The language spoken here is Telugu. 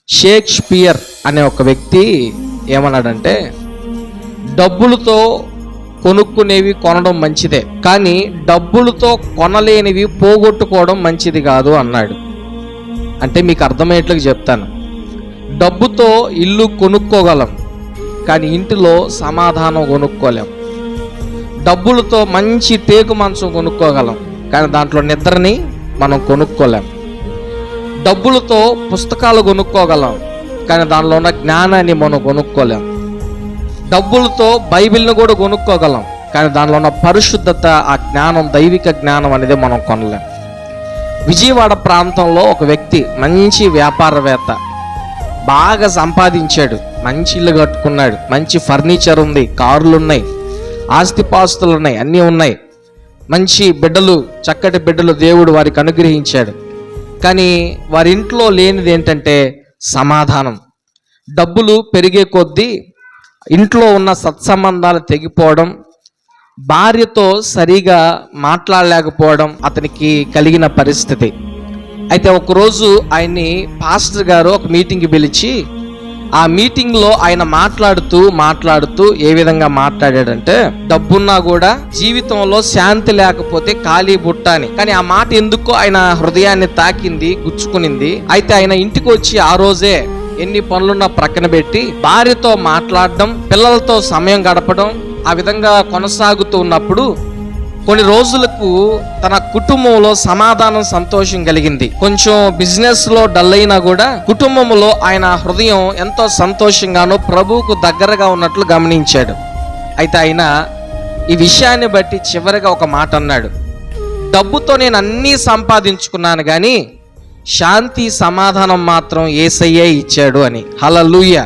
షేక్స్పియర్ అనే ఒక వ్యక్తి ఏమన్నాడంటే, డబ్బులతో కొనుక్కునేవి కొనడం మంచిదే, కానీ డబ్బులతో కొనలేనివి పోగొట్టుకోవడం మంచిది కాదు అన్నాడు. అంటే మీకు అర్థమయ్యేట్లుగా చెప్తాను. డబ్బుతో ఇల్లు కొనుక్కోగలం, కానీ ఇంటిలో సమాధానం కొనుక్కోలేం. డబ్బులతో మంచి టేకు మంచం కొనుక్కోగలం, కానీ దాంట్లో నిద్రని మనం కొనుక్కోలేం. డబ్బులతో పుస్తకాలు కొనుక్కోగలం, కానీ దానిలో ఉన్న జ్ఞానాన్ని మనం కొనుక్కోలేం. డబ్బులతో బైబిల్ని కూడా కొనుక్కోగలం, కానీ దానిలో ఉన్న పరిశుద్ధత, ఆ జ్ఞానం, దైవిక జ్ఞానం అనేది మనం కొనలేం. విజయవాడ ప్రాంతంలో ఒక వ్యక్తి మంచి వ్యాపారవేత్త, బాగా సంపాదించాడు, మంచి ఇల్లు కట్టుకున్నాడు, మంచి ఫర్నిచర్ ఉంది, కార్లు ఉన్నాయి, ఆస్తిపాస్తులు ఉన్నాయి, అన్నీ ఉన్నాయి, మంచి బిడ్డలు, చక్కటి బిడ్డలు దేవుడు వారికి అనుగ్రహించాడు. కానీ వారి ఇంట్లో లేనిది ఏంటంటే సమాధానం. డబ్బులు పెరిగే కొద్దీ ఇంట్లో ఉన్న సత్సంబంధాలు తెగిపోవడం, భార్యతో సరిగా మాట్లాడలేకపోవడం అతనికి కలిగిన పరిస్థితి. అయితే ఒకరోజు ఆయన్ని పాస్టర్ గారు ఒక మీటింగ్కి పిలిచి, ఆ మీటింగ్లో ఆయన మాట్లాడుతూ ఏ విధంగా మాట్లాడాడంటే, డబ్బున్నా కూడా జీవితంలో శాంతి లేకపోతే ఖాళీ బుట్ట అని. కానీ ఆ మాట ఎందుకో ఆయన హృదయాన్ని తాకింది, గుచ్చుకునింది. అయితే ఆయన ఇంటికి వచ్చి ఆ రోజే ఎన్ని పనులున్నా ప్రక్కన పెట్టి భార్యతో మాట్లాడడం, పిల్లలతో సమయం గడపడం, ఆ విధంగా కొనసాగుతూ ఉన్నప్పుడు కొన్ని రోజులకు తన కుటుంబంలో సమాధానం, సంతోషం కలిగింది. కొంచెం బిజినెస్ లో డల్ అయినా కూడా కుటుంబంలో ఆయన హృదయం ఎంతో సంతోషంగానో ప్రభువుకు దగ్గరగా ఉన్నట్లు గమనించాడు. అయితే ఆయన ఈ విషయాన్ని బట్టి చివరిగా ఒక మాట అన్నాడు, డబ్బుతో నేను అన్నీ సంపాదించుకున్నాను, కానీ శాంతి, సమాధానం మాత్రం యేసయ్యే ఇచ్చాడు అని. హల్లెలూయా.